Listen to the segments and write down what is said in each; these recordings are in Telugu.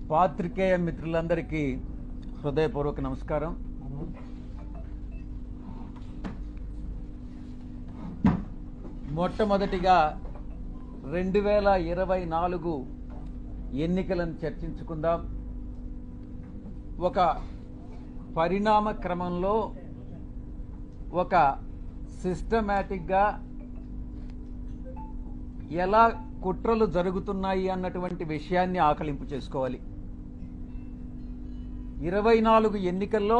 పాత్రికేయ మిత్రులందరికీ హృదయపూర్వక నమస్కారం. మొట్టమొదటిగా 2024 ఎన్నికలను చర్చించుకుందాం. ఒక పరిణామ క్రమంలో ఒక సిస్టమేటిక్గా ఎలా కుట్రలు జరుగుతున్నాయి అన్నటువంటి విషయాన్ని ఆకలింపు చేసుకోవాలి. 24 ఎన్నికల్లో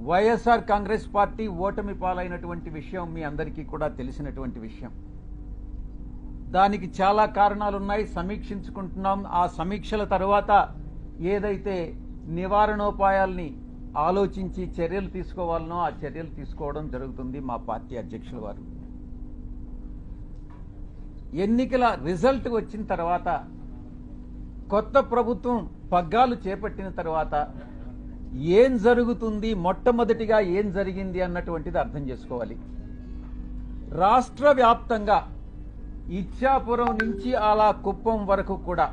వైఎస్ఆర్ కాంగ్రెస్ పార్టీ ఓటమి పాలైనటువంటి విషయం మీ అందరికీ కూడా తెలిసినటువంటి విషయం. దానికి చాలా కారణాలున్నాయి, సమీక్షించుకుంటున్నాం. ఆ సమీక్షల తర్వాత ఏదైతే నివారణోపాయాల్ని ఆలోచించి చర్యలు తీసుకోవాలనో ఆ చర్యలు తీసుకోవడం జరుగుతుంది మా పార్టీ అధ్యక్షుల వారు. ఎన్నికల రిజల్ట్ వచ్చిన తర్వాత, కొత్త ప్రభుత్వం పగ్గాలు చేపట్టిన తర్వాత ఏం జరుగుతుంది, మొట్టమొదటిగా ఏం జరిగింది అన్నటువంటిది అర్థం చేసుకోవాలి. రాష్ట్ర వ్యాప్తంగా ఇచ్చాపురం నుంచి అలా కుప్పం వరకు కూడా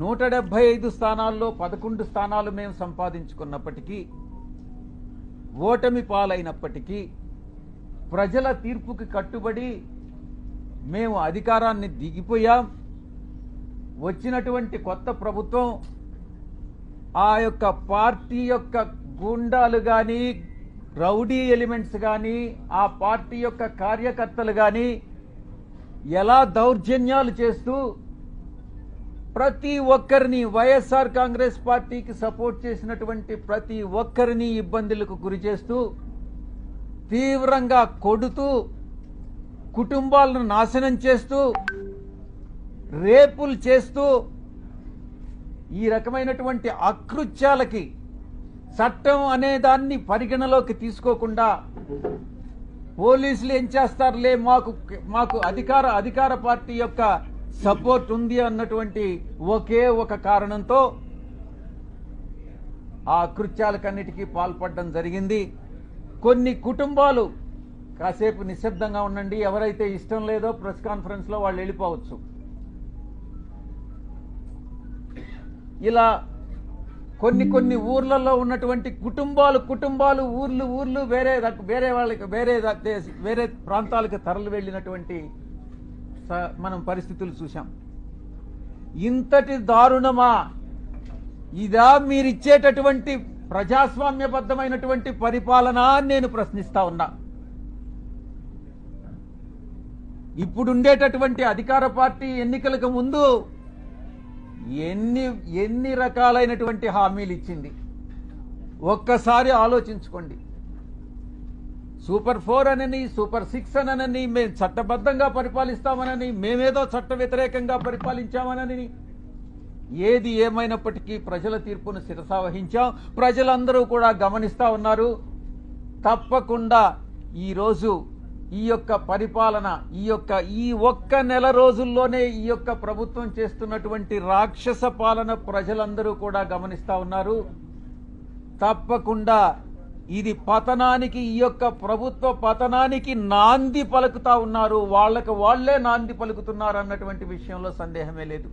175 స్థానాల్లో 11 స్థానాలు మేము సంపాదించుకున్నప్పటికీ, ఓటమి పాలైనప్పటికీ ప్రజల తీర్పుకి కట్టుబడి మేము అధికారాన్ని దిగిపోయాం. వచ్చినటువంటి కొత్త ప్రభుత్వం ఆ యొక్క పార్టీ యొక్క గూండాలు కానీ, రౌడీ ఎలిమెంట్స్ కానీ, ఆ పార్టీ యొక్క కార్యకర్తలు కానీ ఎలా దౌర్జన్యాలు చేస్తూ ప్రతి ఒక్కరిని, వైఎస్ఆర్ కాంగ్రెస్ పార్టీకి సపోర్ట్ చేసినటువంటి ప్రతి ఒక్కరిని ఇబ్బందులకు గురి చేస్తూ, తీవ్రంగా కొడుతూ, కుటుంబాలను నాశనం చేస్తూ, రేపులు చేస్తూ, ఈ రకమైనటువంటి అకృత్యాలకి చట్టం అనే దాన్ని పరిగణలోకి తీసుకోకుండా పోలీసులు ఏం చేస్తారులే, మాకు అధికార పార్టీ యొక్క సపోర్ట్ ఉంది అన్నటువంటి ఒకే ఒక కారణంతో ఆ అకృత్యాలకన్నిటికీ పాల్పడడం జరిగింది. కొన్ని కుటుంబాలు కాసేపు నిశ్శబ్దంగా ఉండండి, ఎవరైతే ఇష్టం లేదో ప్రెస్ కాన్ఫరెన్స్ లో వాళ్ళు వెళ్ళిపోవచ్చు. ఇలా కొన్ని ఊర్లలో ఉన్నటువంటి కుటుంబాలు ఊర్లు వేరే ప్రాంతాలకు తరలి వెళ్ళినటువంటి మనం పరిస్థితులు చూశాం. ఇంతటి దారుణమా ఇదా మీరిచ్చేటటువంటి ప్రజాస్వామ్యబద్ధమైనటువంటి పరిపాలన అని నేను ప్రశ్నిస్తా ఉన్నా. ఇప్పుడుండేటటువంటి అధికార పార్టీ ఎన్నికలకు ముందు ఎన్ని రకాలైనటువంటి హామీలు ఇచ్చింది ఒక్కసారి ఆలోచించుకోండి. సూపర్ 4 అనని, సూపర్ 6 అనని, మేము చట్టబద్ధంగా పరిపాలిస్తామనని, మేమేదో చట్ట వ్యతిరేకంగా పరిపాలించామనని, ఏది ఏమైనప్పటికీ ప్రజల తీర్పును శిరసావహించాం. ప్రజలందరూ కూడా గమనిస్తా ఉన్నారు. తప్పకుండా ఈరోజు ఈ యొక్క పరిపాలన, ఈ ఒక్క నెల రోజుల్లోనే ఈ యొక్క ప్రభుత్వం చేస్తున్నటువంటి రాక్షస పాలన ప్రజలందరూ కూడా గమనిస్తా ఉన్నారు. తప్పకుండా ఇది పతనానికి, ఈ యొక్క ప్రభుత్వ పతనానికి నాంది పలుకుతా ఉన్నారు. వాళ్లకు వాళ్లే నాంది పలుకుతున్నారు అన్నటువంటి విషయంలో సందేహమే లేదు.